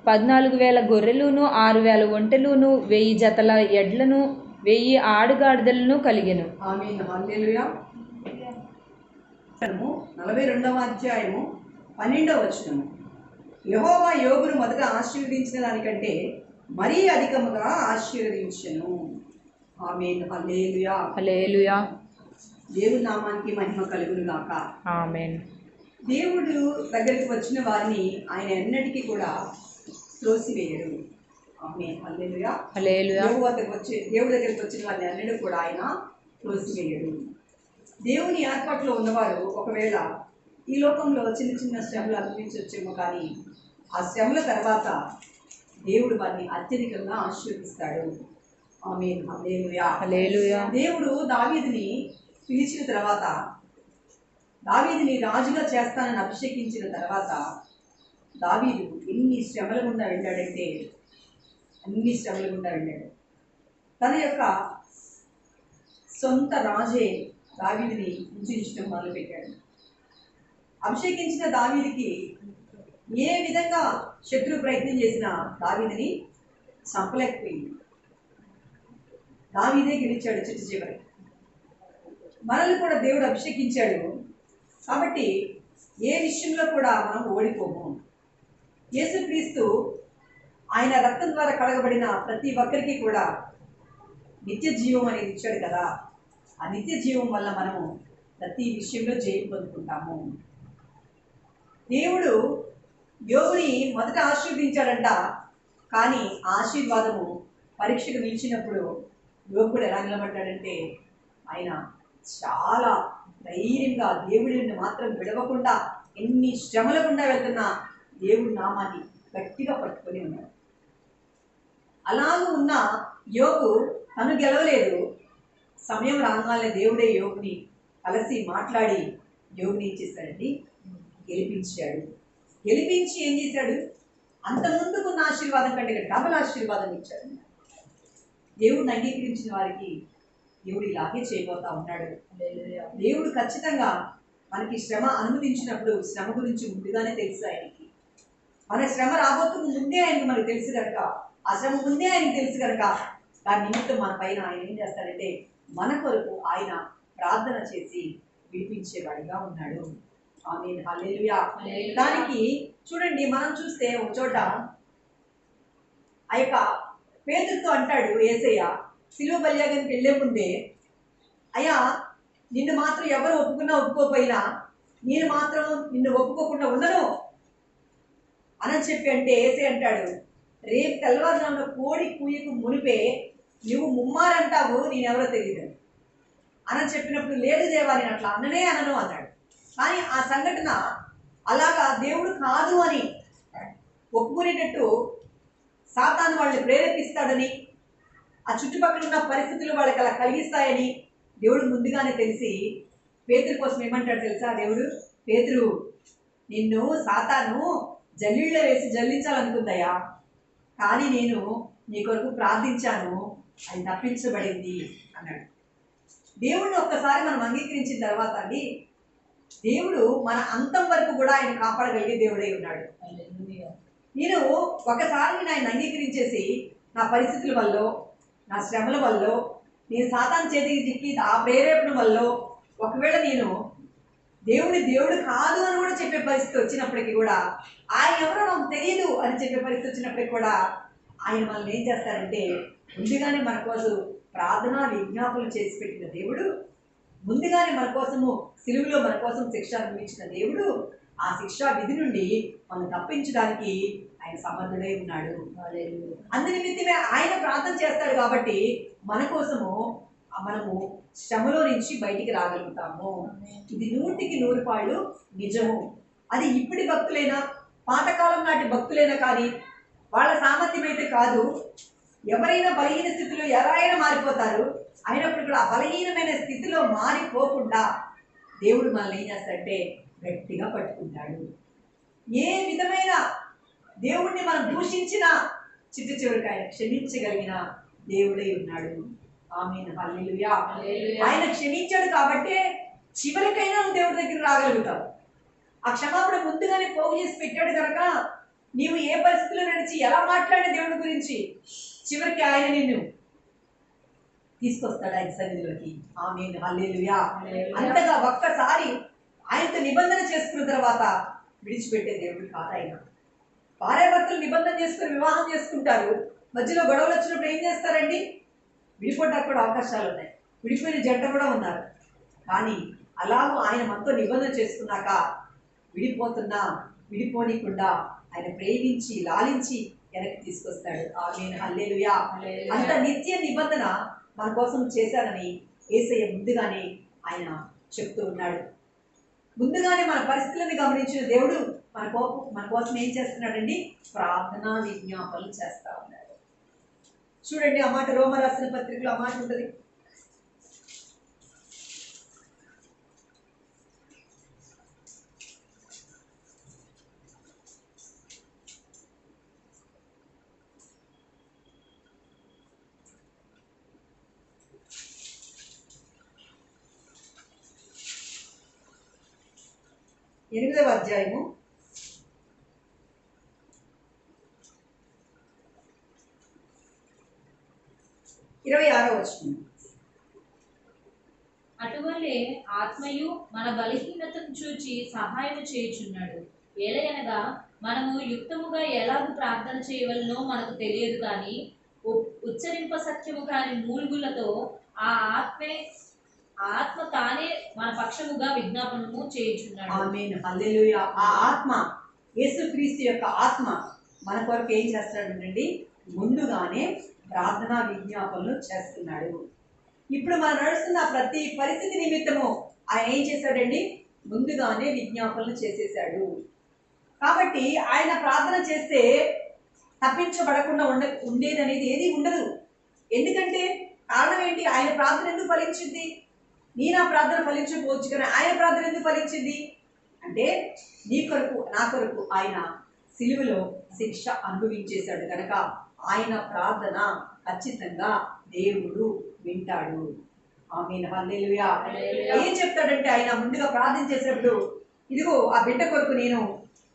14,000 గొర్రెలును 6,000 ఒంటెలును 1000 జతల ఎడ్లను 1000 ఆడుగాడిదలను కలిగెను. ఆమేన్. హల్లెలూయా. 42వ అధ్యాయము 12వ వచనము. యెహోవా యోబును మొదట ఆశీర్వదించిన దానికంటే మరీ అధికముగా ఆశీర్వదించెను. ఆమేన్. హల్లెలూయా. హల్లెలూయా. దేవుని నామానికి మహిమ కలుగును గాక. ఆమేన్. దేవుడు దగ్గరికి వచ్చిన వారిని ఆయన ఎన్నటికీ కూడా త్రోసివేయడు. ఆమేన్. హల్లెలూయా. హల్లెలూయా. దేవుడి దగ్గరికి వచ్చిన వారిని ఎన్నడూ కూడా ఆయన త్రోసివేయడు. దేవుని ఏర్పాటులో ఉన్నవారు ఒకవేళ ఈ లోకంలో చిన్న చిన్న శ్రమలు అనుభవించవచ్చేమో, కానీ ఆ శ్రమల తర్వాత దేవుడు వారిని అత్యధికంగా ఆశీర్వదిస్తాడు. ఆమేన్. హల్లెలూయా. హల్లెలూయా. దేవుడు దావీదుని పిలిచిన తర్వాత, దావీదుని రాజుగా చేస్తానని అభిషేకించిన తర్వాత దావీదు ఎన్ని శ్రమల గుండా వెళ్ళాడంటే అన్ని శ్రమల గుండా వెళ్ళాడు. తన యొక్క సొంత రాజే దావీదుని హింసించడం మొదలుపెట్టాడు. అభిషేకించిన దావీదుకి ఏ విధంగా శత్రువు ప్రయత్నం చేసినా దావీదుని చంపలేకపోయింది. దావీదే గెలిచాడు చిట్టు చివరి. మనల్ని కూడా దేవుడు అభిషేకించాడు కాబట్టి ఏ విషయంలో కూడా మనం ఓడిపోము. యేసుక్రీస్తు ఆయన రక్తం ద్వారా కడగబడిన ప్రతి ఒక్కరికి కూడా నిత్య జీవం అనేది ఇచ్చాడు కదా. ఆ నిత్య జీవం వల్ల మనము ప్రతి విషయంలో జయం పొందుకుంటాము. దేవుడు యోబుని మొదట ఆశీర్వదించాడంట, కానీ ఆశీర్వాదము పరీక్షకు నిలిచినప్పుడు యోబుడు ఎలా నిలబడ్డాడంటే ఆయన చాలా ధైర్యంగా దేవుడిని మాత్రం విడవకుండా ఎన్ని శ్రమల గుండా వెళ్తున్నా దేవుడి నామాన్ని గట్టిగా పట్టుకొని ఉన్నాడు. అలాగూ ఉన్న యోబు తను గెలవలేదు. సమయం రాగానే దేవుడే యోబుని కలిసి మాట్లాడి యోబుని ఏం చేశాడండి? గెలిపించాడు. గెలిపించి ఏం చేశాడు? అంత ముందుకున్న ఆశీర్వాదం కంటే డబల్ ఆశీర్వాదం ఇచ్చాడు. దేవుడిని అంగీకరించిన వారికి దేవుడు ఇలాగే చేయబోతా ఉన్నాడు. దేవుడు ఖచ్చితంగా మనకి శ్రమ అనుమతించినప్పుడు శ్రమ గురించి ముందుగానే తెలుసు ఆయనకి. మన శ్రమ రాబోతున్న ముందే ఆయనకి మనకు తెలుసు కనుక, ఆ శ్రమ ముందే ఆయనకి తెలుసు కనుక దాని నిమిత్తం మన పైన ఆయన ఏం చేస్తాడంటే మన కొరకు ఆయన ప్రార్థన చేసి విడిపించేవాడిగా ఉన్నాడు. ఆమేన్. హల్లెలూయా. దానికి చూడండి, మనం చూస్తే ఒక చోట ఆ యొక్క పేతురుతో అంటాడు యేసయ్య సిలువ బలియాగానికి వెళ్ళే ముందే, అయ్యా నిన్ను మాత్రం ఎవరు ఒప్పుకున్నా ఒప్పుకోపోయినా నేను మాత్రం నిన్ను ఒప్పుకోకుండా ఉండను అని చెప్పి అంటే యేసయ్య అంటాడు, రేపు తెల్లవారుజామున కోడి కూయకు మునిపే నువ్వు ముమ్మారంటావు నేనెవరో తెలియదు అని చెప్పినప్పుడు, లేదు దేవా నేను అట్లా అన్ననే అనను అన్నాడు. కానీ ఆ సంఘటన అలాగా దేవుడు కాదు అని ఒప్పుకునేటట్టు సాతాను వాళ్ళని ప్రేరేపిస్తాడని, ఆ చుట్టుపక్కల ఉన్న పరిస్థితులు వాళ్ళకి అలా కలిగిస్తాయని దేవుడు ముందుగానే తెలిసి పేతురు కోసం ఏమంటాడు తెలుసా? దేవుడు, పేతురు నిన్ను సాతాను జల్లీళ్ళలో వేసి జల్లించాలనుకుందయ్యా, కానీ నేను నీ కొరకు ప్రార్థించాను, అది తప్పించబడింది అన్నాడు. దేవుడిని ఒక్కసారి మనం అంగీకరించిన తర్వాత అండి, దేవుడు మన అంతం వరకు కూడా ఆయన కాపాడగలిగే దేవుడై ఉన్నాడు. నేను ఒకసారి నేను ఆయన అంగీకరించేసి నా పరిస్థితుల వల్ల, నా శ్రమల వల్ల, నేను సాతాను చేతికి చిక్కి ఆ ప్రేరేపణ వల్ల ఒకవేళ నేను దేవుడు కాదు అని కూడా చెప్పే పరిస్థితి వచ్చినప్పటికీ కూడా, ఆయన ఎవరో నాకు తెలియదు అని చెప్పే పరిస్థితి వచ్చినప్పటికీ కూడా ఆయన మనల్ని ఏం చేస్తారంటే ముందుగానే మన కోసం ప్రార్థనా విజ్ఞాపనలు చేసి పెట్టిన దేవుడు, ముందుగానే మన కోసము సిలువలో మన కోసం శిక్ష అనుభవించిన దేవుడు, ఆ శిక్షా విధి నుండి మనం తప్పించడానికి ఆయన సమర్థుడై ఉన్నాడు. అందునిమిత్తమే ఆయన ప్రార్థన చేస్తాడు కాబట్టి మన కోసము మనము శ్రమలో నుంచి బయటికి రాగలుగుతాము. ఇది 100కి 100 నిజము. అది ఇప్పటి భక్తులైనా పాతకాలం నాటి భక్తులైనా కానీ వాళ్ళ సామర్థ్యం అయితే కాదు. ఎవరైనా బలహీన స్థితిలో ఎవరైనా మారిపోతారు. అయినప్పుడు కూడా ఆ బలహీనమైన స్థితిలో మారిపోకుండా దేవుడు మనల్ని ఏం చేస్తాడంటే గట్టిగా పట్టుకుంటాడు. ఏ విధమైన దేవుణ్ణి మనం దూషించినా చిట్టు చివరికి ఆయన క్షమించగలిగిన దేవుడై ఉన్నాడు. ఆమేన్. హల్లెలూయా. ఆయన క్షమించాడు కాబట్టి చివరికైనా దేవుడి దగ్గర రాగలుగుతావు. ఆ క్షమాపణ ముందుగానే పోగు చేసి పెట్టాడు కనుక నీవు ఏ పరిస్థితుల్లో నడిచి ఎలా మాట్లాడిన దేవుడి గురించి చివరికి ఆయన నిన్ను తీసుకొస్తాడు ఆయన సన్నిధిలోకి. ఆమేన్, హల్లెలూయా. అంతగా ఒక్కసారి ఆయనతో నిబంధన చేసుకున్న తర్వాత విడిచిపెట్టే దేవుడు కాదు ఆయన. భార్యాభర్తలు నిబంధన చేసుకుని వివాహం చేసుకుంటారు, మధ్యలో గొడవలు వచ్చినప్పుడు ఏం చేస్తారండి? విడిపోవడానికి కూడా అవకాశాలు ఉన్నాయి, విడిపోయిన జంట కూడా ఉన్నారు. కానీ అలాగూ ఆయన మనతో నిబంధన చేసుకున్నాక విడిపోనీకుండా ఆయన ప్రేమించి లాలించి వెనక్కి తీసుకొస్తాడు. ఆమేన్, హల్లెలూయా. అంత నిత్య నిబంధన మన కోసం చేశారని యేసయ్య ముందుగానే ఆయన చెప్తూ ఉన్నాడు. ముందుగానే మన పరిస్థితులను గమనించిన దేవుడు మన కోసం ఏం చేస్తున్నాడండి? ప్రార్థనా విజ్ఞాపనలు చేస్తా ఉన్నాడు. చూడండి, ఆ మాట రోమ రాసిన పత్రికలో ఆ మాట ఉంటుంది. ఎనిమిదవ అధ్యాయము 26వ వచనం. అటువలే ఆత్మయు మన బలహీనతను చూచి సహాయం చేయుచున్నాడు. ఏలయనగా మనము యుక్తముగా ఎలాగూ ప్రార్థన చేయవలనో మనకు తెలియదు, కానీ ఉచ్చరింప సత్యము కాని మూల్గులతో ఆ ఆత్మ తానే మన పక్షముగా విజ్ఞాపనము చేయుచున్నాడు. ఆమేన్, హల్లెలూయా. ఆ ఆత్మ, యేసుక్రీస్తు యొక్క ఆత్మ మన కొరకు ఏం చేస్తాడండి? ముందుగానే ప్రార్థనా విజ్ఞాపనలు చేస్తున్నాడు. ఇప్పుడు మనం నడుస్తున్న ప్రతి పరిస్థితి నిమిత్తము ఆయన ఏం చేశాడండి? ముందుగానే విజ్ఞాపనలు చేసేసాడు. కాబట్టి ఆయన ప్రార్థన చేస్తే తప్పించబడకుండా ఉండేదనేది ఏది ఉండదు. ఎందుకంటే కారణం ఏంటి? ఆయన ప్రార్థన ఎందుకు ఫలించింది? నీ నా ప్రార్థన ఫలించకపోవచ్చు, కానీ ఆయన ప్రార్థన ఎందుకు ఫలించింది అంటే నీ కొరకు నా కొరకు ఆయన సిలువలో శిక్ష అనుభవించేశాడు కనుక ఆయన ప్రార్థన ఖచ్చితంగా దేవుడు వింటాడు. ఆమేన్, హల్లెలూయా. ఏం చెప్తాడంటే ఆయన ముందుగా ప్రార్థన చేసేటప్పుడు, ఇదిగో ఆ బిడ్డ కొరకు నేను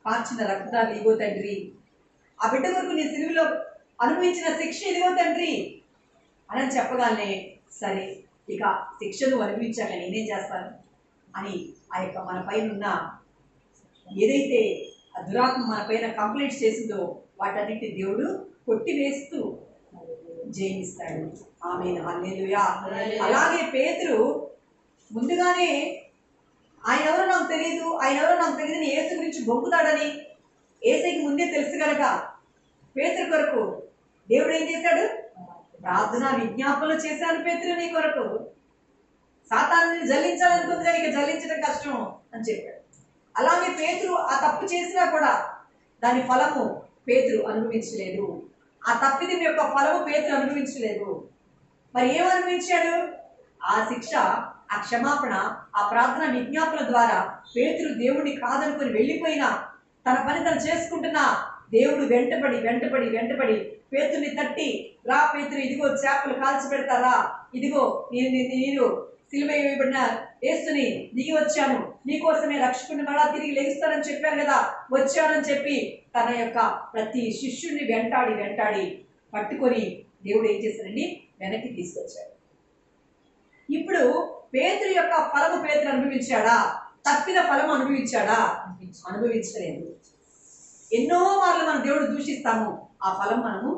కార్చిన రక్తాలు ఇదిగో తండ్రి, ఆ బిడ్డ కొరకు నీ సిలువలో అనుభవించిన శిక్ష ఇదిగో తండ్రి అని చెప్పగానే, సరే ఇక శిక్షను అనుభవించాక నేనేం చేస్తాను అని ఆ యొక్క మన పైన ఉన్న ఏదైతే ఆ దురాత్మ మన పైన కంప్లైంట్స్ చేసిందో వాటన్నిటి దేవుడు కొట్టివేస్తూ జయిస్తాడు. ఆమేన్, హల్లెలూయా. అలాగే పేతురు ముందుగానే ఆయన ఎవరో నాకు తెలియదు యేసు గురించి బొంకుతాడని యేసుకి ముందే తెలుసు కనుక పేతురు కొరకు దేవుడు ఏం చేశాడు? ప్రార్థనా విజ్ఞాపనలు చేశాను పేతురు నీ కొరకు. సాతానుని జల్లించాలనుకుంది కానీ ఇక జల్లించడం కష్టం అని చెప్పాడు. అలాగే పేతురు ఆ తప్పు చేసినా కూడా దాని ఫలము పేతురు అనుభవించలేదు. ఆ తప్పిదం యొక్క ఫలము పేతురు అనుభవించలేదు. మరి ఏం అనుభవించాడు? ఆ శిక్ష, ఆ క్షమాపణ, ఆ ప్రార్థన విజ్ఞాపన ద్వారా పేతురు దేవుడిని కాదనుకొని వెళ్ళిపోయినా తన పని తను చేసుకుంటున్నా దేవుడు వెంటపడి పేతుర్ని తట్టి, రా పేతురు, ఇదిగో చేపలు కాల్చి పెడతారా, ఇదిగో నేను సిలువ వేయబడిన యేసుని దిగి వచ్చాను, నీకోసమే రక్షకుని మళ్ళా తిరిగి లెగుస్తానని చెప్పాను కదా, వచ్చానని చెప్పి తన యొక్క ప్రతి శిష్యుడిని వెంటాడి పట్టుకొని దేవుడు ఏం చేశాడండి? వెనక్కి తీసుకొచ్చాడు. ఇప్పుడు పేతురు యొక్క ఫలము పేతురు అనుభవించాడా? తప్పిన ఫలము అనుభవించాడా? అనుభవించలేదు. ఎన్నో మార్లు మనం దేవుడు దూషిస్తాము, ఆ ఫలం మనము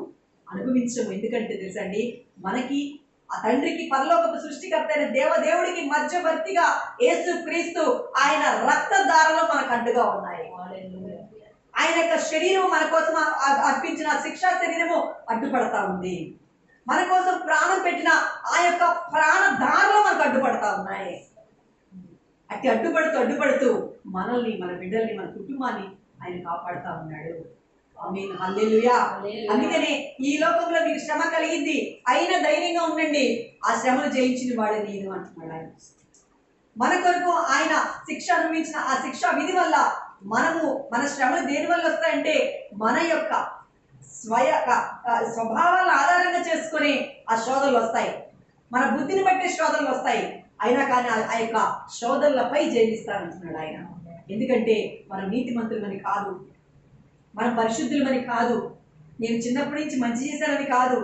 అనుభవించము. ఎందుకంటే తెలుసండి, మనకి ఆ తండ్రికి పరలోకపు సృష్టికర్త అయిన దేవుడికి మధ్యవర్తిగా యేసు క్రీస్తు ఆయన రక్తధారలో మనకు అడ్డుగా ఉన్నాయి. ఆయన యొక్క శరీరం మన కోసం అర్పించిన శిక్షా శరీరము అడ్డుపడతా ఉంది. మన కోసం ప్రాణం పెట్టిన ఆ యొక్క ప్రాణధారలో మనకు అడ్డుపడతా ఉన్నాయి. అడ్డుపడుతూ మనల్ని, మన బిడ్డల్ని, మన కుటుంబాన్ని ఆయన కాపాడుతా ఉన్నాడు. ఆమేన్, హల్లెలూయా. అందుకనే ఈ లోకంలో మీకు శ్రమ కలిగింది, అయినా ధైర్యంగా ఉండండి, ఆ శ్రమను జయించిన వాడే నేను అంటున్నాడు ఆయన. మన కొరకు ఆయన శిక్ష అనుభవించిన ఆ శిక్షా విధి వల్ల మన శ్రమలు దేని వల్ల వస్తాయంటే మన యొక్క స్వభావాలను ఆధారంగా చేసుకొని ఆ శోధనలు వస్తాయి, మన బుద్ధిని బట్టే శోధనలు వస్తాయి. అయినా కానీ ఆ యొక్క శోధనలపై జయిస్తానంటున్నాడు ఆయన. ఎందుకంటే మనం నీతిమంతులమని కాదు, మనం పరిశుద్ధులమని కాదు, నేను చిన్నప్పటి నుంచి మంచి చేశానని కాదు.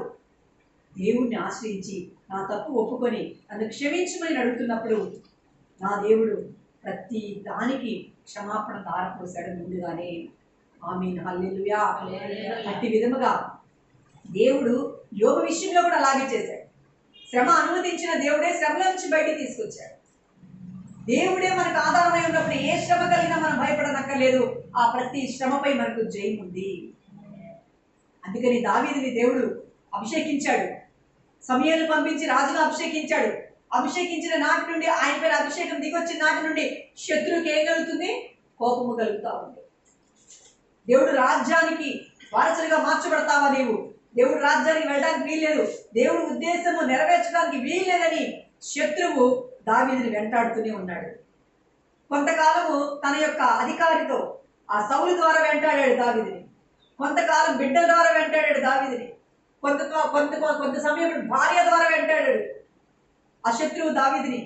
దేవుణ్ణి ఆశ్రయించి నా తప్పు ఒప్పుకొని నన్ను క్షమించమని అడుగుతున్నప్పుడు నా దేవుడు ప్రతి దానికి క్షమాపణ ధారపోసాడు ముందుగానే. ఆమేన్, హల్లెలూయా. అట్టి విధముగా దేవుడు యోబు విషయంలో కూడా అలాగే చేశాడు. శ్రమ అనుమతించిన దేవుడే శ్రమల నుంచి బయటికి తీసుకొచ్చాడు. దేవుడే మనకు ఆధారమై ఉన్నప్పుడు ఏ శ్రమ కలిగినా మనం భయపడనక్కర్లేదు. ఆ ప్రతి శ్రమపై మనకు జయం ఉంది. అందుకని దావీదుని దేవుడు అభిషేకించాడు, సమూయేలును పంపించి రాజుగా అభిషేకించాడు. అభిషేకించిన నాటి నుండి, ఆయన పేరు అభిషేకం దిగొచ్చిన నాటి నుండి శత్రువుకి ఏం కలుగుతుంది? కోపము కలుగుతా ఉంది. దేవుడు రాజ్యానికి వారసులుగా మార్చబడతావా నీవు? దేవుడు రాజ్యానికి వెళ్ళడానికి వీల్లేదు, దేవుడు ఉద్దేశము నెరవేర్చడానికి వీల్లేదని శత్రువు దావీదుని వెంటాడుతూనే ఉన్నాడు. కొంతకాలము తన యొక్క అధికారితో ఆ సౌలు ద్వారా వెంటాడాడు దావీదుని, కొంతకాలం బిడ్డల ద్వారా వెంటాడాడు దావీదుని, కొంత సమయం భార్య ద్వారా వెంటాడాడు ఆ శత్రువు దావీదుని.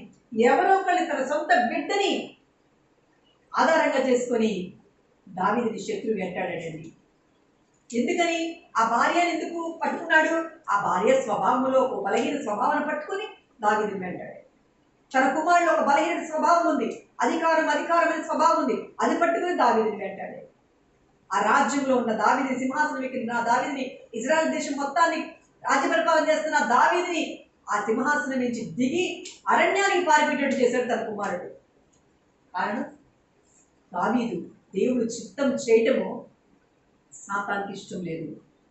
ఎవరో ఒకళ్ళు తన సొంత బిడ్డని ఆధారంగా చేసుకొని దావీదుని శత్రువు వెంటాడాడండి. ఎందుకని? ఆ భార్యను ఎందుకు పట్టుకున్నాడు? ఆ భార్య స్వభావంలో ఒక బలహీన స్వభావాన్ని పట్టుకుని దావీదుని వెంటాడాడు. తన కుమారుడు ఒక బలహీన స్వభావం ఉంది, అధికారమైన స్వభావం ఉంది, అది పట్టుకుని దావీదుని వెంటాడాడు. ఆ రాజ్యంలో ఉన్న దావీదుని, సింహాసనం ఎక్కిన దావీదుని, ఇజ్రాయెల్ దేశం మొత్తాన్ని రాజ్య పరిపాలన చేస్తున్న దావీదుని ఆ సింహాసనం నుంచి దిగి అరణ్యానికి పారిపెట్టేట్టు చేశాడు తన కుమారుడు. కారణం, దావీదు దేవుడు చిత్తం చేయటము సాతానికి ఇష్టం లేదు.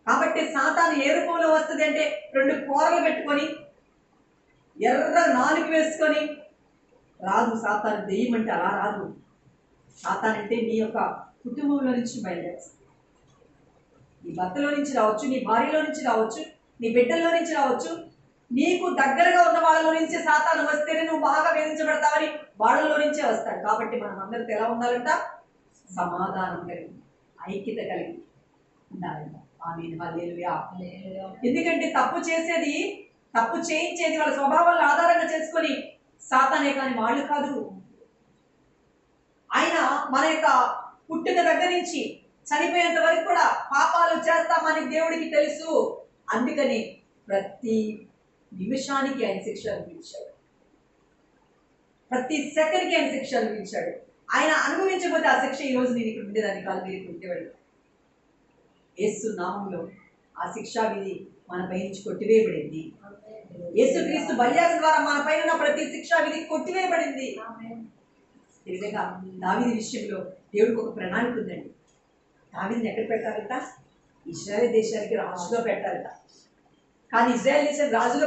కాబట్టి సాతాను ఏ రూపంలో వస్తుంది అంటే, 2 కూరలు పెట్టుకొని ఎర్ర నాలుగు వేసుకొని రాదు. సాతాను దెయ్యం అంటే అలా రాదు. సాతాను అంటే నీ యొక్క కుటుంబంలో నుంచి బయలుదేరుతుంది. నీ భర్తలో నుంచి రావచ్చు, నీ భార్యలో నుంచి రావచ్చు, నీ బిడ్డల్లో నుంచి రావచ్చు, నీకు దగ్గరగా ఉన్న వాళ్ళలో నుంచే సాతాను వస్తేనే నువ్వు బాగా వేధించబడతావని వాళ్ళలో నుంచే వస్తాడు. కాబట్టి మనం అందరితో ఎలా ఉండాలంట? సమాధానం కలిగి, ఐక్యత కలిగి ఉండాలంట. ఆమేన్, హల్లెలూయా. ఎందుకంటే తప్పు చేయించేది వాళ్ళ స్వభావాలను ఆధారంగా చేసుకొని సాతానే, కానీ వాళ్ళు కాదు. ఆయన మన యొక్క పుట్టుక దగ్గర నుంచి చనిపోయేంత వరకు కూడా పాపాలు చేస్తామని దేవుడికి తెలుసు. అందుకని ప్రతి నిమిషానికి ఆయన శిక్ష అనుభవించాడు, ప్రతి సెకండ్కి ఆయన శిక్ష అనుభవించాడు. ఆయన అనుభవించకపోతే ఆ శిక్ష ఈ రోజు నేను ఇక్కడ ఉండేదాన్ని కాదు, మీరు ఇక్కడ ఉండేవాడు. యేసు నామంలో ఆ శిక్షా విధి మన పై నుంచి కొట్టివేయబడింది. యేసుక్రీస్తు బలియాగం ద్వారా మన పైన ఉన్న ప్రతి శిక్షా విధి కొట్టివేయబడింది. ఈ విధంగా దావీదు విషయంలో దేవుడికి ఒక ప్రణాళిక ఉందండి. దావీదుని ఎక్కడ పెట్టాలంట? ఇశ్రాయేల్ దేశానికి రాజుగా పెట్టాలంట. కానీ ఇజ్రాయేల్ దేశాన్ని రాజుగా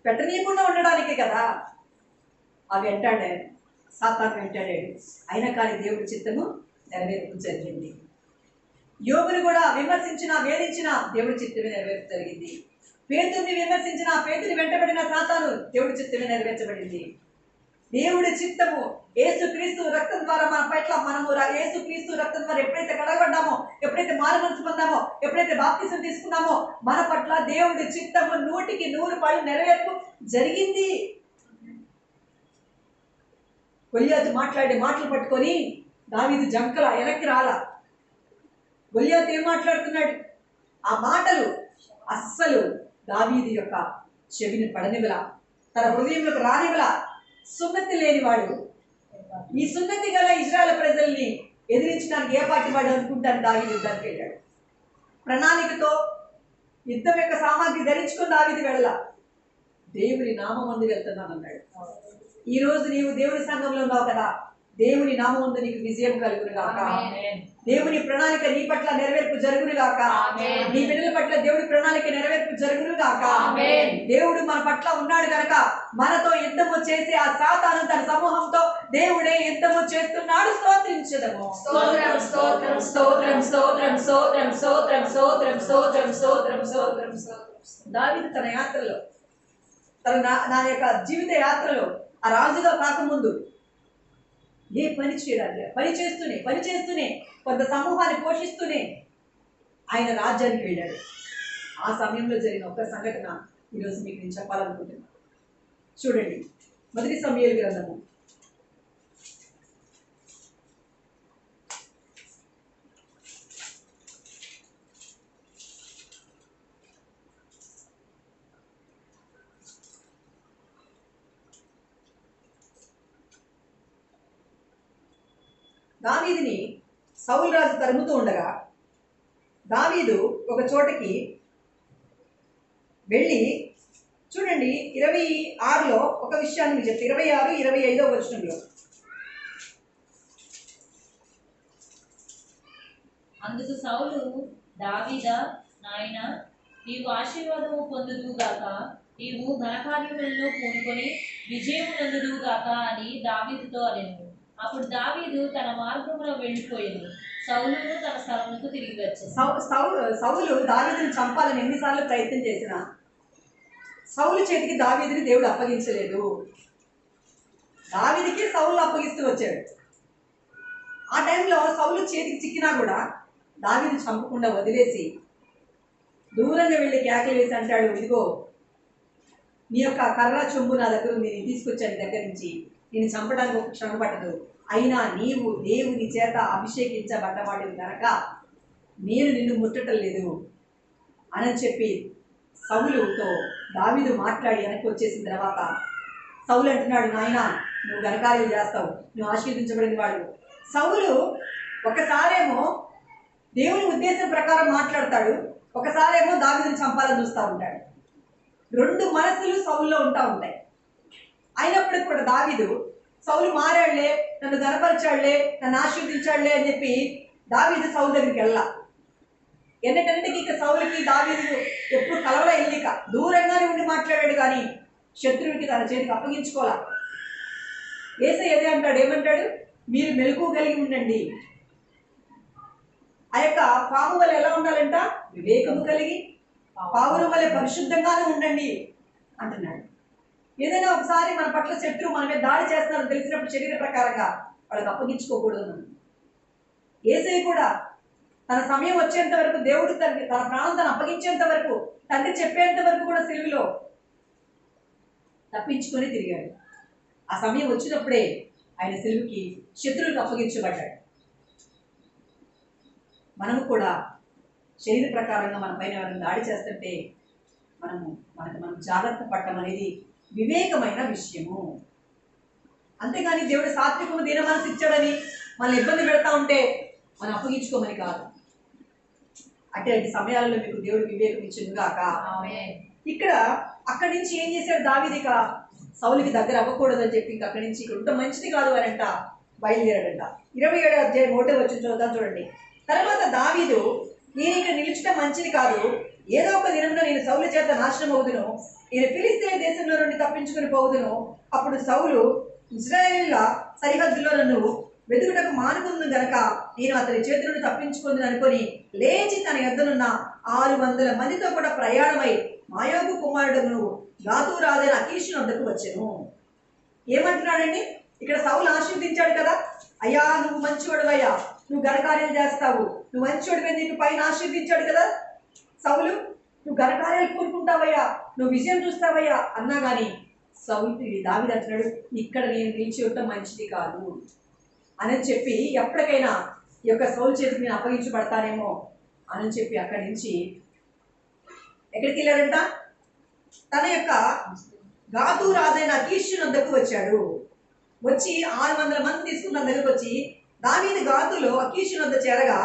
పెట్టనీయకుండా ఉండడానికే కదా ఆ వెంటాడాడు, సాతాను వెంటాడాడు. అయినా కానీ దేవుడి చిత్తము నెరవేర్పు జరిగింది. యోబుని కూడా వేధించిన దేవుడి చిత్తమే నెరవేర్పు జరిగింది. పేతురుని విమర్శించిన, పేతుని వెంటబడిన సాతాను దేవుడి చిత్తమే నెరవేర్చబడింది. దేవుడి చిత్తము యేసుక్రీస్తు రక్తం ద్వారా మన పట్ల, మనము యేసుక్రీస్తు రక్తం ద్వారా ఎప్పుడైతే కడగబడ్డామో, ఎప్పుడైతే మారుమనసు పొందామో, ఎప్పుడైతే బాప్తిసం తీసుకున్నామో, మన పట్ల దేవుడి చిత్తము 100% నెరవేర్పు జరిగింది. గొల్యాతు మాట్లాడే మాటలు పట్టుకొని దావీదు జంకల వెనక్కి రాలా. గొల్యాతు ఏం మాట్లాడుతున్నాడు? ఆ మాటలు అస్సలు దావీదు యొక్క చెవిని పడనివల, తన హృదయంలోకి రానివల. సున్నతి లేనివాడు, ఈ సున్నతి గల ఇజ్రాయేల్ ప్రజల్ని ఎదిరించడానికి ఏ పార్టీ వాడు అనుకుంటాను దావీదు యుద్ధానికి వెళ్ళాడు. ప్రణాళికతో యుద్ధం యొక్క సామాగ్రి ధరించుకుని దావీదు వెళ్ళ, దేవుని నామమందు వెళ్తున్నానన్నాడు. ఈ రోజు నీవు దేవుని సంఘంలో ఉన్నావు కదా, దేవుని నామమందు నీకు విజయం కలుగును గాక. దేవుని ప్రణాళిక నీ పట్ల నెరవేర్పు జరుగును గాక. నీ బిడ్డల పట్ల దేవుడి ప్రణాళిక నెరవేర్పు జరుగును గాక. దేవుడు మన పట్ల ఉన్నాడు కనుక మనతో యుద్ధము చేసే ఆ సాతాను తన సమూహంతో దేవుడే యుద్ధము చేస్తున్నాడు. స్తోత్రించదము. స్తోత్రం స్తోత్రం స్తోత్రం స్తోత్రం స్తోత్రం స్తోత్రం స్తోత్రం స్తోత్రం స్తోత్రం స్తోత్రం స్తోత్రం. దావీదు తన యాత్రలో, నా యొక్క జీవిత యాత్రలో ఆ రాజుగా కాకముందు ఏ పని చేయడానికి పని చేస్తూనే కొంత సమూహాన్ని పోషిస్తూనే ఆయన రాజ్యానికి వెళ్ళాడు. ఆ సమయంలో జరిగిన ఒక సంఘటన ఈరోజు మీకు నేను చెప్పాలనుకుంటున్నాను. చూడండి, 1 సమూయేలు గ్రంథము దావీదుని సౌలు రాజు తరుముతూ ఉండగా దావీదు ఒక చోటకి వెళ్ళి, చూడండి 26లో ఒక విషయాన్ని మీకు చెప్తే, 26, 25 వచనంలో. అందుకు సౌలు, దావీదా నాయన, నీవు ఆశీర్వాదము పొందుదువుగాక, నీవు ఘనకార్యములను పూనుకొని విజయము నొందుదువుగాక అని దావీదుతో అనెను. అప్పుడు దావీదు తన మార్గంలో వెళ్ళిపోయాను, సౌలును తన స్థలమునకు తిరిగి వచ్చాను. సౌలు దావీదుని చంపాలని ఎన్నిసార్లు ప్రయత్నం చేసినా సౌలు చేతికి దావీదుని దేవుడు అప్పగించలేదు. దావీదుకి సౌలు అప్పగిస్తూ వచ్చాడు. ఆ టైంలో సౌలు చేతికి చిక్కినా కూడా దావీదు చంపకుండా వదిలేసి దూరంగా వెళ్ళి కేకలు వేసి అంటాడు, ఇదిగో నీ యొక్క కర్ర చెంబు నా దగ్గర ఉంది, నేను తీసుకొచ్చాను దగ్గర నుంచి, నేను చంపడానికి ఒక క్షణం పట్టదు, అయినా నీవు దేవుని చేత అభిషేకించబడ్డవాడివి కనుక నేను నిన్ను ముట్టడం లేదు అని చెప్పి సౌలుతో దావీదు మాట్లాడి వెనక్కి వచ్చేసిన తర్వాత సౌలు అంటున్నాడు, నాయన నువ్వు ఘనకార్యాలు చేస్తావు, నువ్వు ఆశీర్వదించబడిన వాడు. సౌలు ఒకసారేమో దేవుని ఉద్దేశం ప్రకారం మాట్లాడతాడు, ఒకసారేమో దావీదుని చంపాలని చూస్తూ ఉంటాడు. రెండు మనసులు సౌలులో ఉంటాయి. అయినప్పటికీ కూడా దావీదు, సౌలు మారాడులే, నన్ను ఘనపరిచాడులే, నన్ను ఆశీర్వదించాడులే అని చెప్పి దావీదు సౌలు దగ్గరికి వెళ్ళా. ఎందుకంటే ఇక సౌలుకి దావీదు ఎప్పుడు కలవల వెళ్ళిక దూరంగానే ఉండి మాట్లాడాడు, కానీ శత్రువుకి తన చేతికి అప్పగించుకోవాలా. యేసయ్య అదే అంటాడు, ఏమంటాడు, మీరు మెలకువ కలిగి ఉండండి. ఆ యొక్క పాము వల్ల ఎలా ఉండాలంట, వివేకము కలిగి, పావురం వల్ల పరిశుద్ధంగానే ఉండండి అంటున్నాడు. ఏదైనా ఒకసారి మన పట్ల శత్రువు మన మీద దాడి చేస్తున్నారని తెలిసినప్పుడు శరీర ప్రకారంగా వాళ్ళకి అప్పగించుకోకూడదు. మనం యేసయ్య కూడా తన సమయం వచ్చేంత వరకు, దేవుడు తన ప్రాణం తను అప్పగించేంత వరకు, తండ్రి చెప్పేంత వరకు కూడా సిలువలో తప్పించుకొని తిరిగాడు. ఆ సమయం వచ్చినప్పుడే ఆయన సిలువుకి శత్రువులకు అప్పగించబడ్డాడు. మనము కూడా శరీర ప్రకారంగా మన పైన ఎవరైనా దాడి చేస్తుంటే మనం జాగ్రత్త పడటం అనేది వివేకమైన విషయము. అంతేగాని దేవుడు సాత్వికము దీన మనసు ఇచ్చాడని మనల్ని ఇబ్బంది పెడతా ఉంటే మనం అప్పగించుకోమని కాదు. అటువంటి సమయాలలో మీకు దేవుడు వివేకం ఇచ్చిందిగాక. ఇక్కడ అక్కడి నుంచి ఏం చేశాడు దావీదు, ఇక సౌలుకి దగ్గర అవ్వకూడదని చెప్పి ఇంక అక్కడి నుంచి ఇక్కడ ఉంటే మంచిది కాదు అనంట బయలుదేరాడంట. 27వ అధ్యాయం 1వ వచనం చూడండి. తర్వాత దావీదు, నేను ఇక్కడ నిలుచడం మంచిది కాదు, ఏదో ఒక దినంలో నేను సౌలు చేత నాశనం అవుదును, నేను ఫిలిస్తీన్ దేశంలో నుండి తప్పించుకుని పోవుదును. అప్పుడు సౌలు ఇజ్రాయేళ్ల సరిహద్దులో నన్ను వెతుకుటకు మానుకుంది గనక నేను అతని చేతి నుండి తప్పించుకుందని అనుకొని లేచి తన యొద్దనున్న 600 మందితో కూడా ప్రయాణమై మాయోగు కుమారుడును గాతు రాజైన అకీషు వద్దకు వచ్చాను. ఏమంటున్నాడండి, ఇక్కడ సౌలు ఆశీర్వదించాడు కదా, అయ్యా నువ్వు మంచివాడువయ్యా, నువ్వు ఘనకార్యాలు చేస్తావు, నువ్వు మంచివాడివే, నీకు పైన ఆశీర్వదించాడు కదా సౌలు, నువ్వు ఘనకార్యాలు కోరుకుంటావయ్యా, నువ్వు విజయం చూస్తావయ్యా అన్నా కానీ సౌలు దావీదు అంటున్నాడు, ఇక్కడ నేను నిలిచి ఉండటం మంచిది కాదు అని చెప్పి, ఎప్పటికైనా ఈ యొక్క సౌలు చేతికి నేను అప్పగించబడతానేమో అని చెప్పి అక్కడి నుంచి ఎక్కడికి వెళ్ళాడంట, తన యొక్క గాతు రాజైన అకీషు వద్దకు వచ్చాడు. వచ్చి 600 మంది తీసుకున్న దగ్గరకు వచ్చి దావీదు గాతులో అకీషు వద్ద చేరగా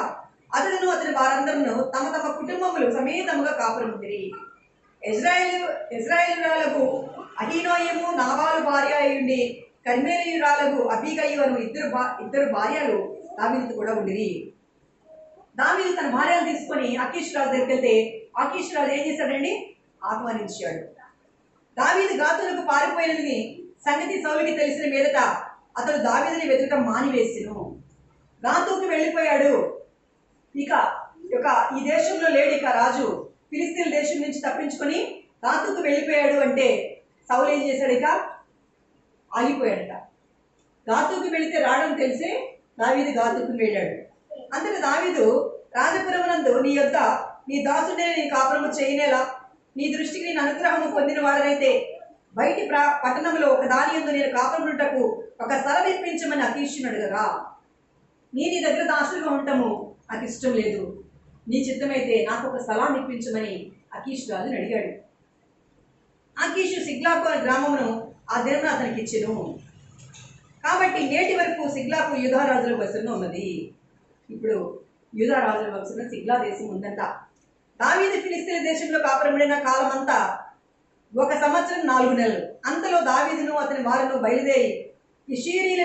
అతడును అతని వారందరూ తమ తమ కుటుంబములు సమేతముగా కాపురం ఉండిరి. ఇజ్రాయేలురాలకు అహీనోయము నాబాలు భార్య అయ్యుండి కర్మేలీయురాలకు అబీగయు అను ఇద్దరు భార్యలు దావీదుతో కూడా ఉండిరి. దావీదు తన భార్యను తీసుకొని అకీషు రాజు దగ్గరికి వెళ్తే అకీషు రాజు ఏం చేశాడండి, ఆహ్వానించాడు. దావీదు గాతులకు పారిపోయినది సంగతి సౌలుకి తెలిసిన మీదట అతడు దావీదుని వెతకటం మానివేసెను. గాతుకు వెళ్ళిపోయాడు, ఇక ఈ దేశంలో లేడు, ఇక రాజు ఫిలిస్తీన్ దేశం నుంచి తప్పించుకొని గాతుకు వెళ్ళిపోయాడు అంటే సౌలు ఏం చేశాడు, ఇక ఆగిపోయాడట. గాతుకు వెళితే రావడం తెలిసే దావీదు గాతుకు వెళ్ళాడు. అంతటి దావీదు రాజపురమునందు నీ యొద్ద నీ దాసుడే నీ కాపురము చేయనేలా నీ దృష్టికి నేను అనుగ్రహము పొందిన వాడనైతే బయటి పట్టణంలో ఒక దాని యందు నేను కాపురముంటకు ఒక స్థలం ఇప్పించమని అకీషుని అడగగా, నీ దగ్గర దాసులుగా ఉండటము నాకు ఇష్టం లేదు, నీ చిత్తమైతే నాకు ఒక స్థలాన్ని ఇప్పించమని అకీషు రాజుని అడిగాడు. అకీషు సిగ్లాకు అనే గ్రామమును ఆ దినమున అతనికి ఇచ్చెను. కాబట్టి నేటి వరకు సిగ్లాకు యూదా రాజుల వశంలో ఉన్నది. ఇప్పుడు యూదా రాజుల వశంలో సిగ్లా దేశం ఉందంట. దావీదు ఫిలిస్తీన్ల దేశంలో కాపురముడిన కాలమంతా 1 సంవత్సరం 4 నెలలు. అంతలో దావీదును అతని వారును బయలుదేరి యెషీరీల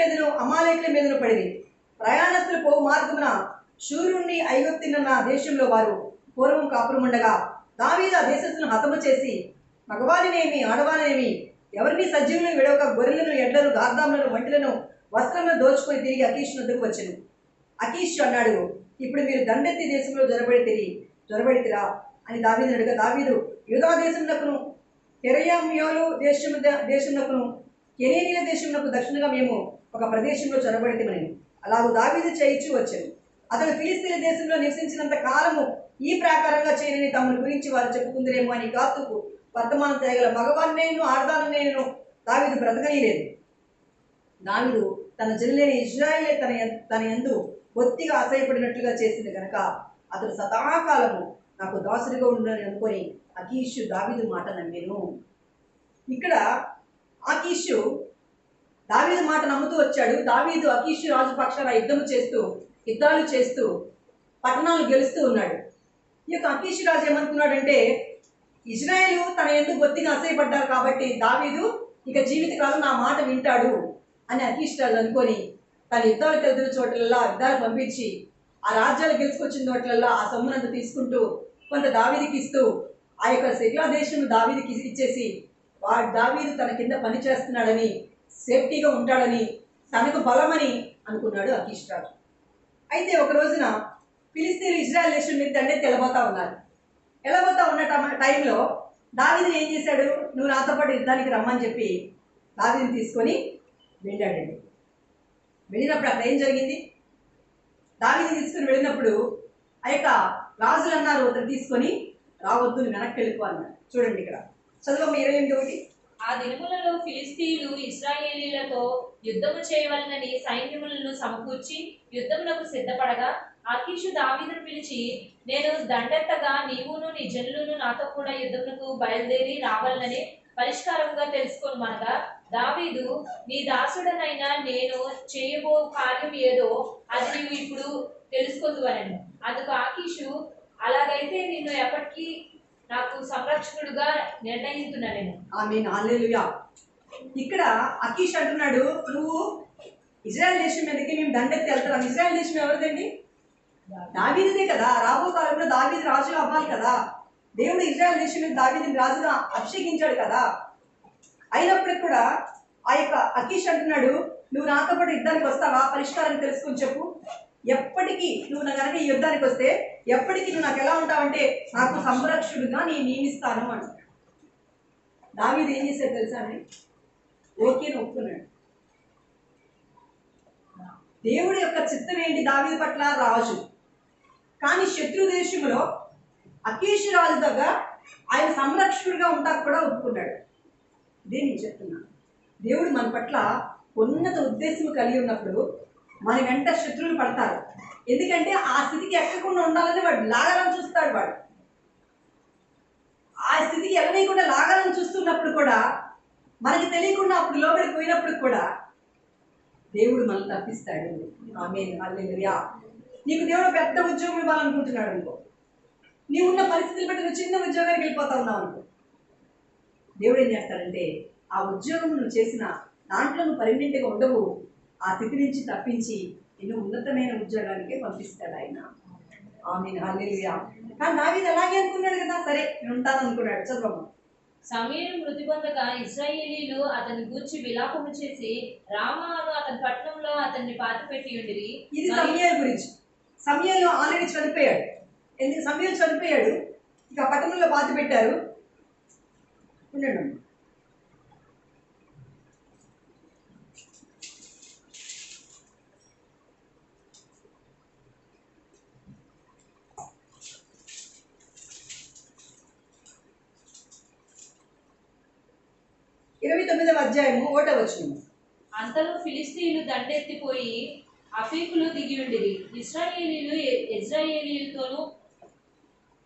మీదను అమాలేకుల మీదను పడిరి. ప్రయాణస్తులు పోవు మార్గమున శూరుణ్ణి ఐగుప్తున్న దేశంలో వారు పూర్వం కాపురముండగా దావీదు ఆ దేశస్తులను హతము చేసి మగవారినేమి ఆడవారినేమి ఎవరిని సజీవులను విడవక గొర్రెలను ఎడ్లను గార్దాములను వంటలను వస్త్రములను దోచుకొని తిరిగి అకీష్ వద్దకు వచ్చెను. అకీష్ అన్నాడు, ఇప్పుడు మీరు దండెత్తి దేశంలో జొరబడితిరా అని దావీదును అడుగగా, దావీదు యూదా దేశమునకును తెరయామ్యోలు దేశమునకును కెనేనీల దేశమునకు దక్షిణంగా మేము ఒక ప్రదేశంలో చొరబడితిమని అలాగూ దావీదు చేయించు వచ్చాను. అతను ఫిలిస్తీన్ల దేశంలో నివసించినంత కాలము ఈ ప్రకారంగా చేయని తమను గురించి వారు చెప్పుకుందరేమో అని గాతుకు వర్తమానం తేగల మగవారినేను ఆడదానినేను దావీదు బ్రతకనీయలేదు. దావీదు తన జనులైన ఇశ్రాయేలే తన యందు బొత్తిగా అసహ్యపడినట్లుగా చేసింది కనుక అతడు సదాకాలము నాకు దాసుడిగా ఉండని అనుకొని అకీషు దావీదు మాట నమ్మెను. ఇక్కడ అకీషు దావీదు మాట నమ్ముతూ వచ్చాడు. దావీదు అకీషు రాజు పక్షాన యుద్ధాలు చేస్తూ పట్టణాలు గెలుస్తూ ఉన్నాడు. ఈ యొక్క అకీషు రాజు ఏమనుకున్నాడంటే, ఇజ్రాయేలు తన ఎందుకు బొత్తిగా అసహ్యపడ్డారు కాబట్టి దావీదు ఇక జీవితకాలం నా మాట వింటాడు అని అకీషు రాజు అనుకొని తన యుద్ధాలకు వెళ్తున్న చోట్లల్లా యుద్ధాలు పంపించి ఆ రాజ్యాలు గెలుచుకొచ్చిన చోట్లల్లా ఆ సొమ్మునంతా తీసుకుంటూ కొంత దావీదుకి ఇస్తూ ఆ యొక్క సిగ్లా దేశం దావీదుకి ఇచ్చేసి దావీదు తన కింద పని చేస్తున్నాడని సేఫ్టీగా ఉంటాడని తనకు బలమని అనుకున్నాడు అకీష్ రాజు. అయితే ఒక రోజున ఫిలిస్తీన్లు ఇజ్రాయెల్ దేశం మీద దండెత్తి వెళ్ళబోతా ఉన్న టైంలో దావీదుని ఏం చేశాడు, నువ్వు నాతో పాటు యుద్ధానికి రమ్మని చెప్పి దావీదుని తీసుకొని వెళ్ళాడండి. వెళ్ళినప్పుడు అక్కడ ఏం జరిగింది, దావీదుని తీసుకొని వెళ్ళినప్పుడు ఆ యొక్క రాజులు అన్నారు అతను తీసుకొని రావద్దు, వెనక్కి వెళ్ళిపో అన్నారు. చూడండి ఇక్కడ చదువు 28. ఆ దినములలో ఫిలిస్తీయులు ఇశ్రాయేలీలతో యుద్ధము చేయవలనని సైన్యములను సమకూర్చి యుద్ధమునకు సిద్ధపడగా అకీషు దావీదును పిలిచి, నేను దండెత్తగా నీవును నీ జనులను నాతో కూడా యుద్ధమునకు బయలుదేరి రావాలనని పరిష్కారముగా తెలుసుకోనమనగా దావీదు, నీ దాసుడనైనా నేను చేయబో కార్యం ఏదో అది నీవు ఇప్పుడు తెలుసుకొందువనెను. అందుకు ఆకీషు, అలాగైతే నిన్ను ఎప్పటికీ నాకు సంరక్షకుడుగా నిర్ణయించున్నాను. ఆమేన్, హల్లెలూయా. ఇక్కడ అకీష్ అంటున్నాడు, నువ్వు ఇజ్రాయెల్ దేశం మీదకి మేము దండెత్తి వెళ్తాం. ఇజ్రాయెల్ దేశం ఎవరిదండి? దావీదుదే కదా. రాబో కాలంలో దావీదు రాజు అవ్వాలి కదా. దేవుడు ఇజ్రాయెల్ దేశం మీద దావీదుని రాజుగా అభిషేకించాడు కదా. అయినప్పటికి కూడా ఆ యొక్క అకీష్ అంటున్నాడు, నువ్వు నాతో పాటు యుద్ధానికి వస్తావా, పరిష్కారం తెలుసుకుని చెప్పు. ఎప్పటికీ నువ్వు నా కనుక ఈ యుద్ధానికి వస్తే ఎప్పటికీ నువ్వు నాకు ఎలా ఉంటావంటే నాకు సంరక్షకుడుగా నేను నియమిస్తాను అంట. దావీదు ఏం చేశాడు తెలుసా అని ఓకే ఒప్పుకున్నాడు. దేవుడి యొక్క చిత్తం ఏంటి దావీదు పట్ల? రాజు. కానీ శత్రు దేశంలో అకీషు రాజు దగ్గర ఆయన సంరక్షకుడిగా ఉంటాకు కూడా ఒప్పుకున్నాడు. ఇదే నేను చెప్తున్నాను, దేవుడు మన పట్ల ఉన్నత ఉద్దేశం కలిగి ఉన్నప్పుడు మన వెంట శత్రువులు పడతారు. ఎందుకంటే ఆ స్థితికి ఎక్కకుండా ఉండాలని వాడు లాగాలని చూస్తాడు. వాడు ఆ స్థితికి వెళ్ళనీయకుండా లాగాలని చూస్తున్నప్పుడు కూడా మనకి తెలియకుండా అప్పుడు లోపలికి పోయినప్పుడు కూడా దేవుడు మనల్ని తప్పిస్తాడు. ఆమేన్, హల్లెలూయా. నీకు దేవుడు పెద్ద ఉద్యోగం ఇవ్వాలనుకుంటున్నాడు అనుకో, నీవు ఉన్న పరిస్థితులు బట్టి నువ్వు చిన్న ఉద్యోగానికి వెళ్ళిపోతా ఉన్నావు అనుకో, దేవుడు ఏం చేస్తాడంటే ఆ ఉద్యోగం నువ్వు చేసిన దాంట్లో నువ్వు పర్మనెంట్గా ఉండవు, ఆ స్థితి నుంచి తప్పించి నిన్ను ఉన్నతమైన ఉద్యోగానికే పంపిస్తాడు ఆయన. ఆమేన్, హల్లెలూయా. కానీ దావీదు అలాగే అనుకున్నాడు కదా, సరే నేను ఉంటాను అనుకున్నాడు. చదవము. సమూయేలు మృతి పొందగా ఇశ్రాయేలీలు అతన్ని గూర్చి విలాపము చేసి రామాను అతని పట్టణంలో అతన్ని పాతిపెట్టి ఉండిరి. ఇది సమూయేలు గురించి. సమూయేలు ఆల్రెడీ చనిపోయాడు. ఎందుకు సమూయేలు చనిపోయాడు, ఇక పట్టణంలో పాతి పెట్టారు. ఉండండి. 29వ అధ్యాయము 1వ వచనం. అంతలో ఫిలిస్తీయులు దండెత్తిపోయి అఫీకులు దిగి ఉండిరి. ఇశ్రాయేలీలు ఇజ్రాయేలీలతోనూ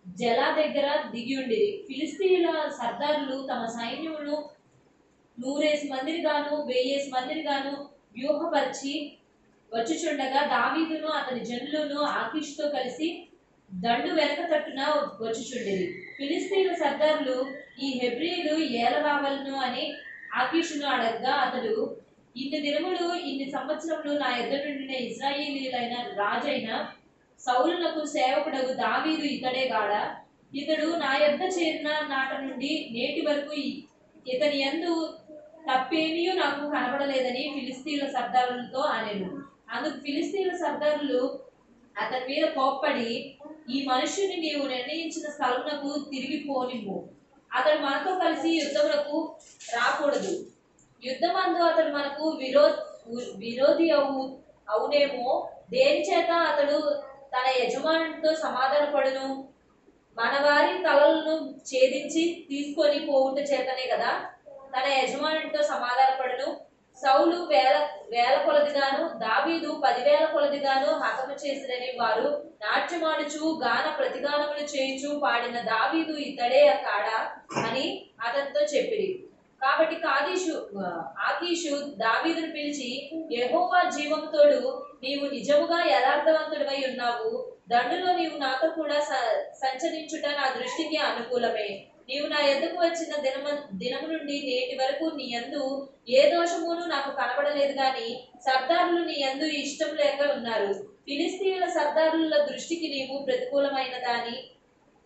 జలా దగ్గర దిగి ఉండిరి. ఫిలిస్తీయుల సర్దారులు తమ సైన్యమును 100 మందిని గాను 1000 మందిని గాను వ్యూహపరిచి వచ్చుచుండగా దావీదును అతని జనులను ఆకీషుతో కలిసి దండు వెనక తట్టున వచ్చుచుండేది. ఫిలిస్తీన్ల సర్దారులు ఈ హెబ్రీయులు ఏల రావలను అని ఆకీషును అడగగా అతడు, ఇన్ని దినములు ఇన్ని సంవత్సరములు నా యొద్ద నుండిన ఇశ్రాయేలీయులైన రాజైన సౌలునకు సేవకుడగు దావీదు ఇతడే గాడా? ఇతడు నా యొద్ద చేరిన నాట నుండి నేటి వరకు ఇతని యందు తప్పేమీ నాకు కనబడలేదని ఫిలిస్తీన్ల సర్దారులతో అనెను. అందుకు ఫిలిస్తీన్ల సర్దారులు అతని మీద కోప్పడి, ఈ మనుష్యుని నీవు నిర్ణయించిన స్థలమునకు తిరిగి పోనిమ్ము. అతడు మనతో కలిసి యుద్ధములకు రాకూడదు. యుద్ధమందు అతడు మనకు విరోధి అవునేమో. దేని చేత అతడు తన యజమానునితో సమాధానపడును? మన వారి తలలను ఛేదించి తీసుకొని పోవుట చేతనే కదా తన యజమానునితో సమాధానపడును. సౌలు వేల కొలదిగాను దావీదు 10,000 కొలదిగాను హతము చేసిరని వారు నాట్యమాడుచు గాన ప్రతిగానములు చేయుచు పాడిన దావీదు ఇతడే కాడా అని అతనితో చెప్పిరి. కాబట్టి ఆకీషు దావీదును పిలిచి, యెహోవా జీవముతోడు నీవు నిజముగా యథార్థవంతుడివై ఉన్నావు. దండులో నీవు నాతో కూడా సంచరించుట నా దృష్టికి అనుకూలమే. నీవు నా యొద్దకు వచ్చిన దినము నుండి నేటి వరకు నీ యందు ఏ దోషమును నాకు కనబడలేదు గాని సర్దారులు నీ యందు ఇష్టం లేక ఉన్నారు. ఫిలిస్తీయుల సర్దారుల దృష్టికి నీవు ప్రతికూలమైన దాని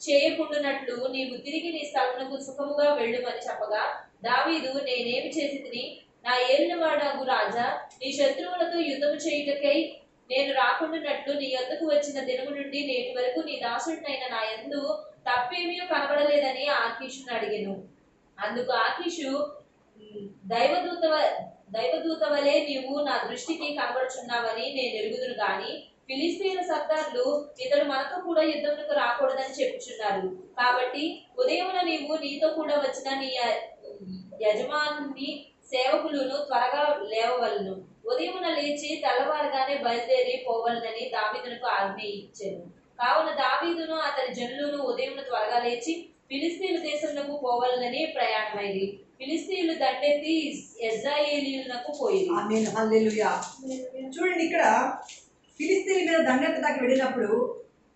చేయకుండానట్లు నీవు తిరిగి నీ స్థలమునకు సుఖముగా వెళ్ళుమని చెప్పగా దావీదు, నేనేమి చేసి తిని నా ఏలినవాడగు రాజా, నీ శత్రువులతో యుద్ధము చేయుటకై నేను రాకుండానట్లు నీ యొద్దకు వచ్చిన దినము నుండి నేటి వరకు నీ దాసుడినైన నా యందు తప్పేమీ కనబడలేదని ఆకీషును అడిగెను. అందుకు ఆకీషు, దైవదూత వలె నీవు నా దృష్టికి కనబడుచున్నావని నేను ఎరుగుదును గాని ఫిలిస్తీన్ల సర్దార్లు ఇతడు మనతో కూడా యుద్ధములకు రాకూడదని చెప్పుచున్నారు. కాబట్టి ఉదయమున నీవు నీతో కూడా వచ్చిన నీ యజమాని సేవకులను త్వరగా లేవవలను. ఉదయమున లేచి తెల్లవారుగానే బయలుదేరి పోవలనని దావీదునకు ఆజ్ఞ ఇచ్చెను. కావున దావీదును అతని జనులను ఉదయమున త్వరగా లేచి ఫిలిస్తీన్ల దేశమునకు పోవాలని ప్రయాణమైరి. ఫిలిస్తీన్లు దండెత్తి ఇశ్రాయేలీయులకు పోయింది. ఆమేన్, హల్లెలూయా. చూడండి, ఇక్కడ ఫిలిస్తీన్ల మీద దండెత్తడానికి వెళ్ళినప్పుడు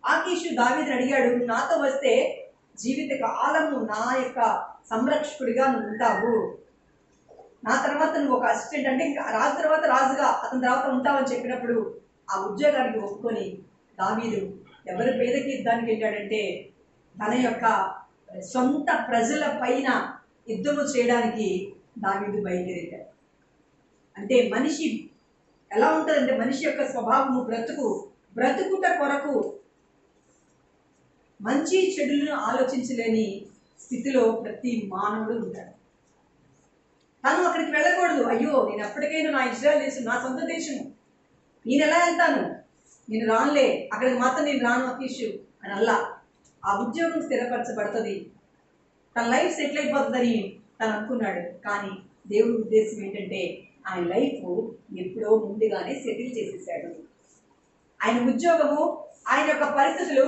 ఆకీషు దావీదుని అడిగాడు, నాతో వస్తే జీవిత కాలము నా యొక్క సంరక్షకుడిగా నువ్వు ఉంటావు, నా తర్వాత నువ్వు ఒక అసిస్టెంట్, అంటే ఇంకా రాజు తర్వాత రాజుగా అతని తర్వాత ఉంటావని చెప్పినప్పుడు ఆ ఉద్యోగానికి ఒప్పుకొని దావీదు ఎవరి పేదకి యుద్ధానికి వెళ్ళాడంటే తన యొక్క సొంత ప్రజల పైన యుద్ధము చేయడానికి దావీదు బయలుదేరాడు. అంటే మనిషి ఎలా ఉంటుందంటే మనిషి యొక్క స్వభావము బ్రతుకుట కొరకు మంచి చెడులను ఆలోచించలేని స్థితిలో ప్రతి మానవుడు ఉంటాడు. తను అక్కడికి వెళ్ళకూడదు. అయ్యో, నేను ఎప్పటికైనా నా ఇజ్రాయెల్ దేశం నా సొంత దేశము, నేను ఎలా వెళ్తాను, నేను రానులే, అక్కడికి మాత్రం నేను రాను ఆకీషు అని అల్లా. ఆ ఉద్యోగం స్థిరపరచబడుతుంది, తన లైఫ్ సెటిల్ అయిపోతుందని తను అనుకున్నాడు. కానీ దేవుడి ఉద్దేశం ఏంటంటే ఆయన లైఫ్ ఎప్పుడో ముందుగానే సెటిల్ చేసేసాడు. ఆయన ఉద్యోగము, ఆయన యొక్క పరిస్థితులు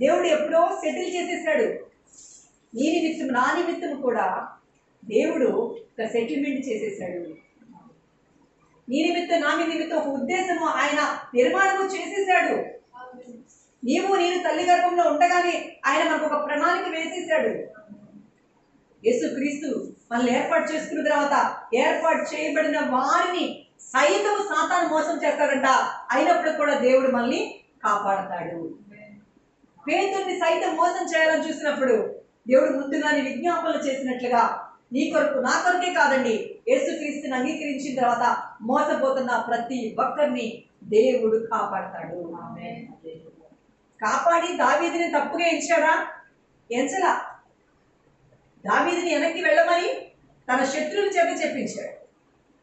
దేవుడు ఎప్పుడో సెటిల్ చేసేసాడు. నీ నిమిత్తం నా నిమిత్తం కూడా దేవుడు ఒక సెటిల్మెంట్ చేసేసాడు. నీ నిమిత్తం నా నిమిత్తం ఒక ఉద్దేశము ఆయన నిర్మాణము చేసేసాడు. నీవు నేను తల్లి గర్భంలో ఉండగానే ఆయన మనకు ఒక ప్రణాళిక వేసేసాడు. యేసుక్రీస్తు మనల్ని ఏర్పాటు చేసుకున్న తర్వాత ఏర్పాటు చేయబడిన వారిని సైతం సాతాను మోసం చేస్తాడంట. అయినప్పుడు కూడా దేవుడు మనల్ని కాపాడతాడు. పేతుర్ని సైతం మోసం చేయాలని చూసినప్పుడు దేవుడు ముందుగానే విజ్ఞాపనలు చేసినట్లుగా నీ కొరకు నా కొరకే కాదండి, యేసుక్రీస్తుని అంగీకరించిన తర్వాత మోసపోతున్న ప్రతి ఒక్కరిని దేవుడు కాపాడతాడు. కాపాడి దావీదుని తప్పుగా ఎంచాడా? ఎంచలా. దావీదుని వెనక్కి వెళ్ళమని తన శత్రువుల చేత చెప్పించాడు.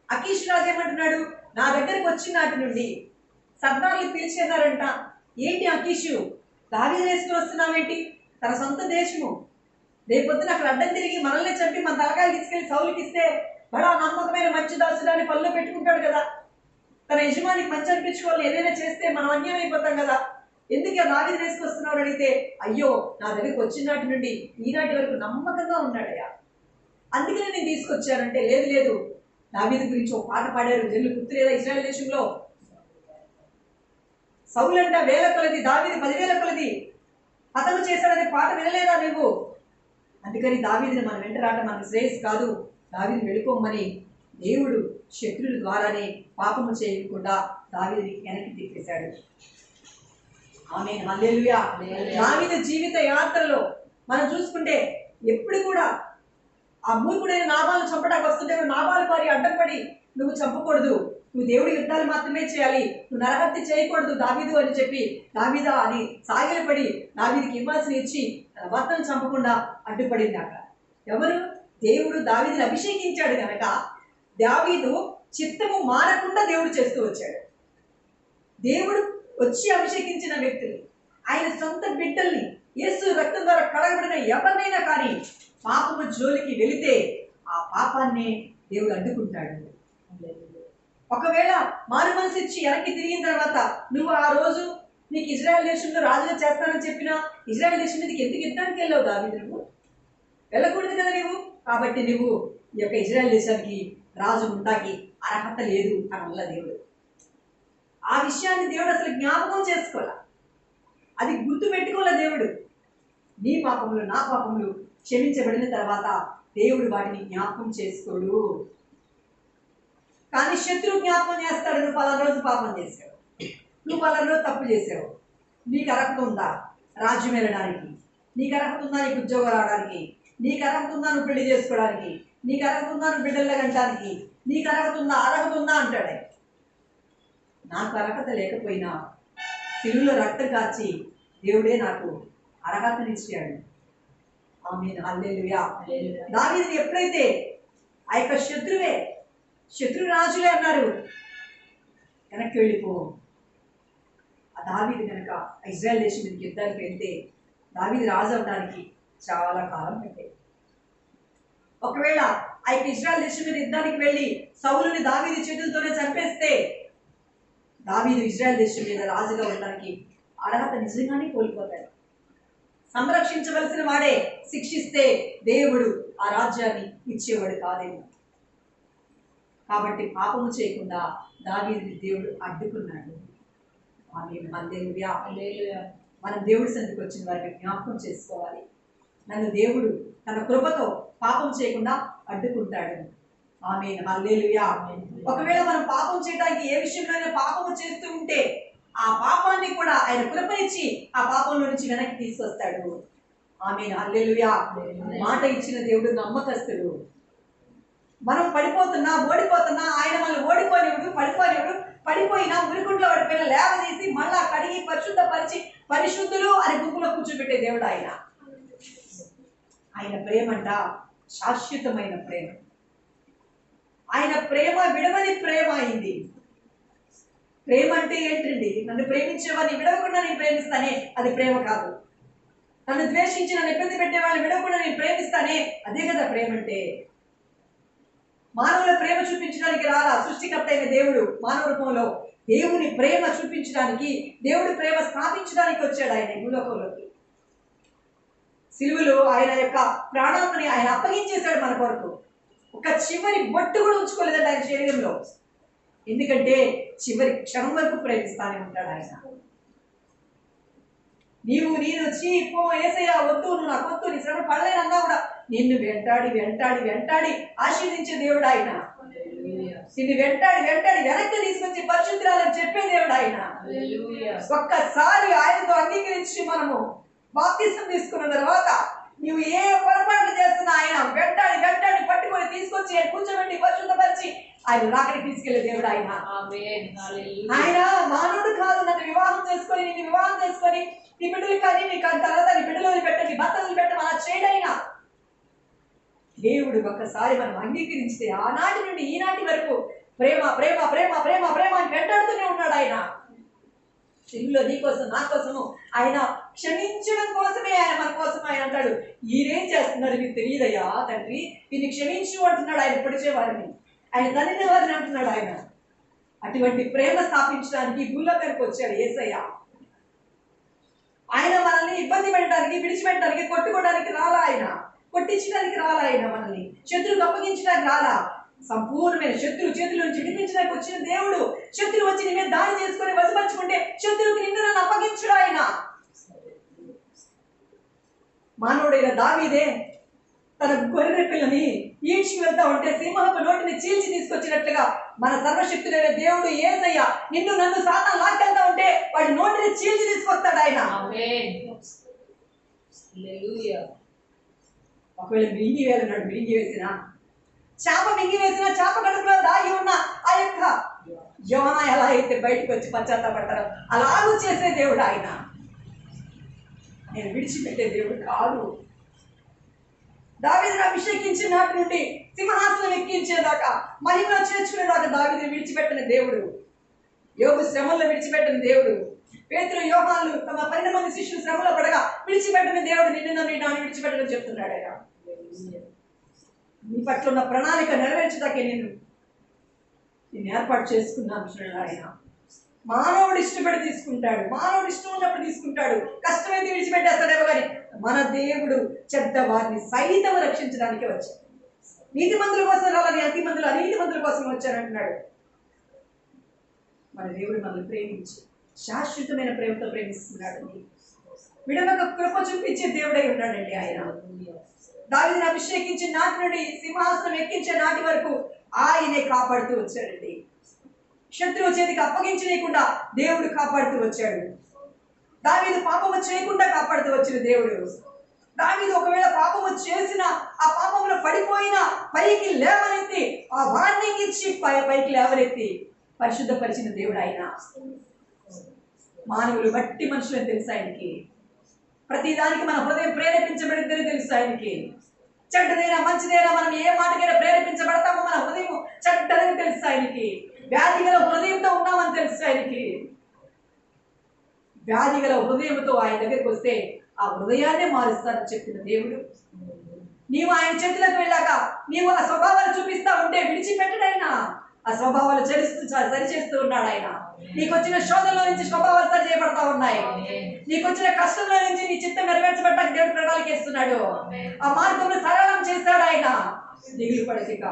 ఆకీషు రాజు ఏమంటున్నాడు? నా దగ్గరికి వచ్చిన నాటి నుండి సర్దార్లు పిలిచేన్నారంట. ఏంటి ఆకీషు, దావీదుని వేసుకుని వస్తున్నావేంటి? తన సొంత దేశము, రేపొద్దున అక్కడ అడ్డం తిరిగి మనల్ని చంపి మన తలకాయలు తీసుకెళ్లి సౌలుకి ఇస్తే బడా నమ్మకమైన మంచి దాసుడాన్ని పనిలో పెట్టుకుంటాడు కదా. తన యజమానికి మంచి అనిపించుకోవాలి, ఏదైనా చేస్తే మనం అన్యాయం అయిపోతాం కదా. ఎందుకు దావీదుని వేసుకొస్తున్నావు అడిగితే, అయ్యో, నా దగ్గరికి వచ్చిన నాటి నుండి ఈనాటి వరకు నమ్మకంగా ఉన్నాడయ్యా. అందుకనే నేను తీసుకొచ్చానంటే, లేదు లేదు, దావీదు గురించి ఒక పాట పాడారు జనులు, గుర్తులేదా? ఇశ్రాయేల్ దేశంలో సౌలంట 1000 కొలది, దావీదు 10,000 కొలది హతము చేశాడనే పాట వినలేదా నువ్వు? అందుకని దావీదుని మనం వెంట రావటం మనకు శ్రేయస్ కాదు. దావీదుని వెళ్ళిపోమని దేవుడు శత్రువుల ద్వారానే పాపము చేయకుండా దావీదుని వెనక్కి తిప్పేశాడు. ఆమేన్, హల్లెలూయా. దావీదు జీవిత యాత్రలో మనం చూసుకుంటే ఎప్పుడు కూడా ఆ మూర్ఖుడైన నాబాలు చంపడానికి వస్తుంటే నాబాలు వారి అడ్డంపడి, నువ్వు చంపకూడదు, నువ్వు దేవుడి యుద్ధాలు మాత్రమే చేయాలి, నువ్వు నరహత్య చేయకూడదు దావీదు అని చెప్పి, దావీదా అని సాగిలపడి దావీదుకి ఇవ్వాల్సిన ఇచ్చి తన భర్తను చంపకుండా అడ్డుపడింది. అక్కడ ఎవరు? దేవుడు దావీదుని అభిషేకించాడు కనుక దావీదు చిత్తము మారకుండా దేవుడు చేస్తూ వచ్చాడు. దేవుడు వచ్చి అభిషేకించిన వ్యక్తులు, ఆయన సొంత బిడ్డల్ని యేసు రక్తం ద్వారా కడగబడిన ఎవరినైనా కానీ పాపము జోలికి వెళితే ఆ పాపాన్ని దేవుడు అడ్డుకుంటాడు. ఒకవేళ మారు మనసు ఇచ్చి వెనక్కి తిరిగిన తర్వాత నువ్వు ఆ రోజు నీకు ఇజ్రాయెల్ దేశంలో రాజుగా చేస్తానని చెప్పినా ఇజ్రాయెల్ దేశం మీదకి ఎందుకు యుద్ధానికి వెళ్ళావు దావీదు? నువ్వు వెళ్ళకూడదు కదా నువ్వు. కాబట్టి నువ్వు ఈ యొక్క ఇజ్రాయెల్ దేశానికి రాజు ఉంటాకి అర్హత లేదు అని వల్ల దేవుడు ఆ విషయాన్ని దేవుడు అసలు జ్ఞాపకం చేసుకోవాలా, అది గుర్తు పెట్టుకోవాలా. దేవుడు నీ పాపములు నా పాపములు క్షమించబడిన తర్వాత దేవుడు వాటిని జ్ఞాపకం చేసుకోడు. కానీ శత్రువు జ్ఞాపకం చేస్తాడు. నువ్వు పలానా రోజు పాపం చేసావు, నువ్వు పలానా రోజు తప్పు చేసావు, నీకు అర్హత ఉందా రాజ్యం వెళ్ళడానికి, నీకు అర్హత ఉందా నీకు ఉద్యోగం రావడానికి, నీకు అర్హత ఉందా నువ్వు పెళ్లి చేసుకోవడానికి, నీకు అర్హత ఉందా నువ్వు బిడ్డల్లో గంటానికి, నీకు అర్హత ఉందా అంటాడే. నాకు అర్హత లేకపోయినా సిలువలో రక్తం కాచి దేవుడే నాకు అర్హతనిచ్చాడు. ఆమేన్, హల్లెలూయా. దావీదుని ఎప్పుడైతే ఆ యొక్క శత్రు రాజులే అన్నారు వెనక్కి వెళ్ళిపో, ఆ దావీదు కనుక ఇజ్రాయెల్ దేశం మీదకి యుద్ధానికి వెళ్తే దావీదు రాజు అవడానికి చాలా కాలం పట్టే. ఒకవేళ ఆ యొక్క ఇజ్రాయెల్ దేశం మీద యుద్ధానికి వెళ్ళి సౌలుని దావీదు చేతులతోనే చంపేస్తే దావీదు ఇజ్రాయెల్ దేశం మీద రాజుగా ఉండడానికి అర్హత నిజంగానే కోల్పోతాడు. సంరక్షించవలసిన వాడే శిక్షిస్తే దేవుడు ఆ రాజ్యాన్ని ఇచ్చేవాడు కాదేమో. కాబట్టి పాపము చేయకుండా దావీదుని దేవుడు అడ్డుకున్నాడు. ఆమేన్, హల్లెలూయా. మనం దేవుడి సన్నిధికి వచ్చిన వారిని జ్ఞాపకం చేసుకోవాలి. నన్ను దేవుడు తన కృపతో పాపం చేయకుండా అడ్డుకుంటాడు. ఆమేన్, హల్లెలూయా. ఒకవేళ మనం పాపం చేయడానికి ఏ విషయంలోనే పాపము చేస్తూ ఉంటే ఆ పాపాన్ని కూడా ఆయన కృపనిచ్చి ఆ పాపంలో నుంచి వెనక్కి తీసుకొస్తాడు. ఆమేన్, హల్లెలూయా. మాట ఇచ్చిన దేవుడు నమ్మకస్తుడు. మనం పడిపోతున్నా ఓడిపోతున్నా ఆయన మనల్ని ఓడిపోనివుడు, పడిపోయినా మురికుంట్లో పడిపోయినా లేవదీసి మళ్ళా కడిగి పరిశుద్ధపరిచి పరిశుద్ధులు అని గుంపులో కూర్చోబెట్టే దేవుడు ఆయన. ఆయన ప్రేమంట శాశ్వతమైన ప్రేమ. ఆయన ప్రేమ విడవని ప్రేమ అయింది. ప్రేమ అంటే ఏంటండి? నన్ను ప్రేమించేవాడిని విడవకుండా నేను ప్రేమిస్తానే, అది ప్రేమ కాదు. నన్ను ద్వేషించి నన్ను ఇబ్బంది పెట్టే వాళ్ళని విడవకుండా నేను ప్రేమిస్తానే, అదే కదా ప్రేమ అంటే. మానవుల ప్రేమ చూపించడానికి రాలా సృష్టికర్త అయిన దేవుడు మానవ రూపంలో దేవుని ప్రేమ చూపించడానికి, దేవుడి ప్రేమ స్థాపించడానికి వచ్చాడు ఆయన భూలోకంలోకి. సిలువలో ఆయన యొక్క ప్రాణాన్ని ఆయన అప్పగించేశాడు మన కొరకు. ఒక చివరి బొట్టు కూడా ఉంచుకోలేదండి ఆయన శరీరంలో. ఎందుకంటే చివరి క్షణం వరకు ప్రేమిస్తానే ఉంటాడు ఆయన. నేను వచ్చి పో ఏసయ్యా వద్దు, నువ్వు నాకు వద్దు, నీ శ్రమ పడలేనన్నా కూడా నిన్ను వెంటాడి ఆశీర్వదించే దేవుడు ఆయన. నిన్ను వెంటాడి వెనక్కి తీసుకొచ్చి పరిశుద్ధాలని చెప్పే దేవుడు ఆయన. ఒక్కసారి ఆయనతో అంగీకరించి మనము బాప్తిసం తీసుకున్న తర్వాత నువ్వు ఏ పొరపాట్లు చేస్తున్నా ఆయన వెంటాడి పట్టుకొని తీసుకొచ్చి కూర్చోబెట్టి పరిశుద్ధపరిచి ఆయన రాకడికి తీసుకెళ్లే దేవుడు ఆయన. ఆయన మానవుడు కాదు. నన్ను వివాహం చేసుకొని నీ బిడ్డలు కానీ నీ తర్వాత నీ బిడ్డలు వదిలిపెట్టండి, భర్త వదిలిపెట్టం, అలా చేయడైనా దేవుడు ఒక్కసారి మనం అంగీకరిస్తే ఆనాటి నుండి ఈనాటి వరకు ప్రేమ ప్రేమ ప్రేమ ప్రేమ ప్రేమ అని వెంటాడుతూనే ఉన్నాడు ఆయన. సిలువలో నీ కోసం నా కోసము ఆయన క్షమించడం కోసమే ఆయన మన కోసం ఆయన అంటాడు, ఈయనేం చేస్తున్నారు మీకు తెలియదయ్యా తండ్రి, వీరిని క్షమించు అంటున్నాడు ఆయన. పొడిచే వారిని ఆయన తల్లిన వారిని అంటున్నాడు ఆయన. అటువంటి ప్రేమ స్థాపించడానికి భూలోకానికి వచ్చాడు యేసయ్య. ఆయన మనల్ని ఇబ్బంది పెట్టడానికి, విడిచిపెట్టడానికి, కొట్టుకోవడానికి రాలా ఆయన, కొట్టించడానికి రాలా ఆయన. మనల్ని శత్రువుకి అప్పగించడానికి రాలా. సంపూర్ణమైన శత్రువు చేతుల నుంచి విడిపించడానికి వచ్చిన దేవుడు. శత్రువు వచ్చి నీ మీద దాడి చేసుకొని వశపరుచుకుంటే శత్రువుకి నిన్ను నన్ను అప్పగించుడు ఆయన. మానవుడైన దావీదే తన గొర్రె పిల్లని ఈడ్చి వెళ్తా ఉంటే సింహపు నోటిని చీల్చి తీసుకొచ్చినట్లుగా మన సర్వశక్తుడైన దేవుడు యేసయ్య నిన్ను నన్ను సాతాను లాక్కెళ్తా ఉంటే వాడి నోటిని చీల్చి తీసుకొస్తాడు ఆయన. ఒకవేళ మింగి వేలన్నాడు, మింగి వేసిన చేప మింగి వేసిన చేప కడుపులో దాగి ఉన్న ఆ యొక్క యోన ఎలా అయితే బయటకు వచ్చి పశ్చాత్తాపడతారో అలాగూ చేసే దేవుడు ఆయన. నేను విడిచిపెట్టే దేవుడు కాదు. దావీదును అభిషేకించిన నాటి నుండి సింహాసనం ఎక్కించేదాకా, మహిమలో చేర్చుకునేదాకా దావీదును విడిచిపెట్టిన దేవుడు. యోబు శ్రమల్లో విడిచిపెట్టిన దేవుడు. పేతురు యోహాను తమ 12 మంది శిష్యులు శ్రమలో పడగా విడిచిపెట్టిన దేవుడు నిన్ను నన్ను విడిచిపెట్టడం చెప్తున్నాడు ఆయన. నీ పట్ల ఉన్న ప్రణాళిక నెరవేర్చదాకే నిన్ను ఏర్పాటు చేసుకున్నాను చూడండి ఆయన. మానవుడు ఇష్టపడి తీసుకుంటాడు, మానవుడు ఇష్టం ఉన్నప్పుడు తీసుకుంటాడు, కష్టమైతే విడిచిపెట్టేస్తాడేమో కానీ మన దేవుడు చెడ్డ వారిని సైతం రక్షించడానికి వచ్చాడు. నీతి మందుల కోసం రాలని అతి మందులు అనీతి మందుల కోసం వచ్చారంటున్నాడు. మన దేవుడు మనల్ని ప్రేమించి శాశ్వతమైన ప్రేమతో ప్రేమిస్తున్నాడు. విడవక కృప చూపించే దేవుడై ఉన్నాడండి ఆయన. దావీదును అభిషేకించిన నాటి నుండి సింహాసనం ఎక్కించే నాటి వరకు ఆయనే కాపాడుతూ వచ్చాడండి. శత్రువు చేతికి అప్పగించలేకుండా దేవుడు కాపాడుతూ వచ్చాడు. దావీదు పాపము చేయకుండా కాపాడుతూ వచ్చిన దేవుడు. దావీదు ఒకవేళ పాపము చేసిన ఆ పాపంలో పడిపోయినా పైకి లేవనెత్తి ఆ వార్నింగ్ ఇచ్చి పైకి లేవనెత్తి పరిశుద్ధపరిచిన దేవుడు ఆయన. మానవులు బట్టి మనుషులని తెలుసు ఆయనకి. ప్రతిదానికి మన హృదయం ప్రేరేపించబడిందని తెలుసు ఆయనకి. చెడ్డదైనా మంచిదైనా మనం ఏ మాటకైనా ప్రేరేపించబడతామో మన హృదయం చెడ్డదని తెలుసు ఆయనకి. వ్యాధి గల హృదయంతో ఉన్నామని తెలుసు ఆయనకి. వ్యాధి గల హృదయంతో ఆయన దగ్గరికి వస్తే ఆ హృదయాన్నే మారుస్తారని చెప్పిన దేవుడు. నీవు ఆయన చేతులకు వెళ్ళాక నీవు ఆ స్వభావాలు చూపిస్తా ఉంటే విడిచిపెట్టడైనా ఆ స్వభావాలు సరిచేస్తూ ఉన్నాడు ఆయన. నీకు వచ్చిన శోధనలో నుంచి స్వభావాలు సరి చేయబడతా ఉన్నాయి. నీకు వచ్చిన కష్టంలో నుంచి నీ చిత్తం నెరవేర్చబడటానికి దేవుడు ప్రణాళిక ఇస్తున్నాడు. ఆ మార్గంలో సరళం చేస్తాడు ఆయన. దిగులు పడక,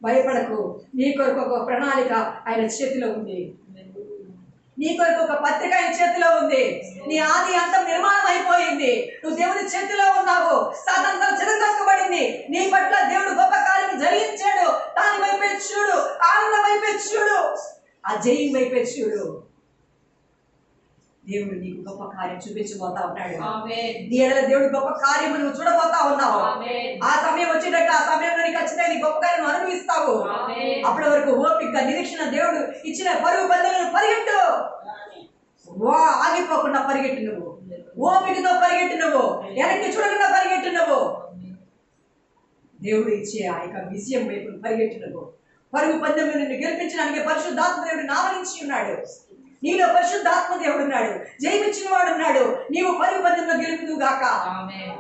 భయపడకు. నీ కొరకు ఒక ప్రణాళిక ఆయన చేతిలో ఉంది. నీ కొరకు ఒక పత్రిక ఆయన చేతిలో ఉంది. నీ ఆది అంతం నిర్మాణం అయిపోయింది. నువ్వు దేవుని చేతిలో ఉన్నావు. సాతాను చెరగొట్టబడింది. నీ పట్ల దేవుడు గొప్ప కార్యం జరిగించాడు. దాని వైపే చూడు, ఆనందం వైపే చూడు, ఆ జయం వైపే చూడు. దేవుడు నీకు గొప్ప కార్యం చూపించబోతా ఉన్నాడు. నీ ఎడల దేవుడు గొప్ప కార్యము నువ్వు చూడబోతా ఉన్నావు. ఆ సమయం వచ్చేటట్టు ఆ సమయంలో నీకు ఖచ్చితంగా నీ గొప్ప కార్యం అనుభవిస్తావు. అప్పటి వరకు ఓపిక నిరీక్షణ దేవుడు ఇచ్చిన పరుగు పందెలను పరిగెట్టు. ఆగిపోకుండా పరిగెట్టు. నువ్వు ఓపికతో పరిగెట్టు. నువ్వు వెనక్కి చూడకుండా పరిగెట్టు. నువ్వు దేవుడు ఇచ్చే ఆ యొక్క విజయం వైపు పరిగెట్టు. నువ్వు పరుగు పందెంలో నిన్ను గెలిపించడానికి పరిశుద్ధాత్మ దేవుడు నామరించి ఉన్నాడు. నీలో పరిశుద్ధాత్మ దేవుడు ఉన్నాడు. జయమిచ్చిన వాడు ఉన్నాడు. నీవు పరుగు పందెంలో గెలుపుదువు గాక.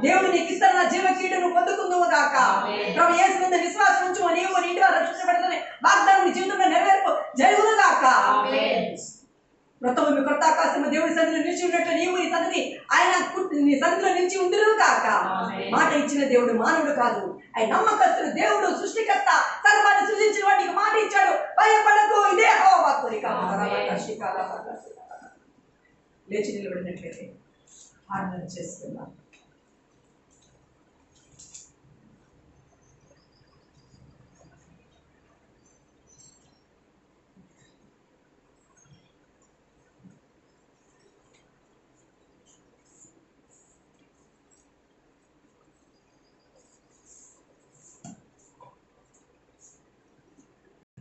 దేవుడు నీకు ఇస్తున్న జీవ కీడును పొందుకుందువు గాక. ప్రభు యేసు మీద విశ్వాసం ఉంచు. నీవు నీ ఇంటిలో రక్షించబడతానని వాగ్దానం నీ జీవితంలో నెరవేర్పు జరుగును గాక. ప్రథమ కొత్త ఆకాశము దేవుడి సన్నిధిలో నిలిచి ఉన్నట్లు నీవు నీ సన్నిధి ఆయన నీ సన్నిధిలో నిలిచి ఉందిరు కాక. మాట ఇచ్చిన దేవుడు మానవుడు కాదు. ఆయన నమ్మకస్తుడు. దేవుడు సృష్టికర్త. సర్వాన్ని సృజించిన వాడికి మాట ఇచ్చాడు. భయపడకు. ఇదే యెహోవా కోరిక. లేచి నిలబడినట్లయితే ఆరాధన చేసుకుందాం.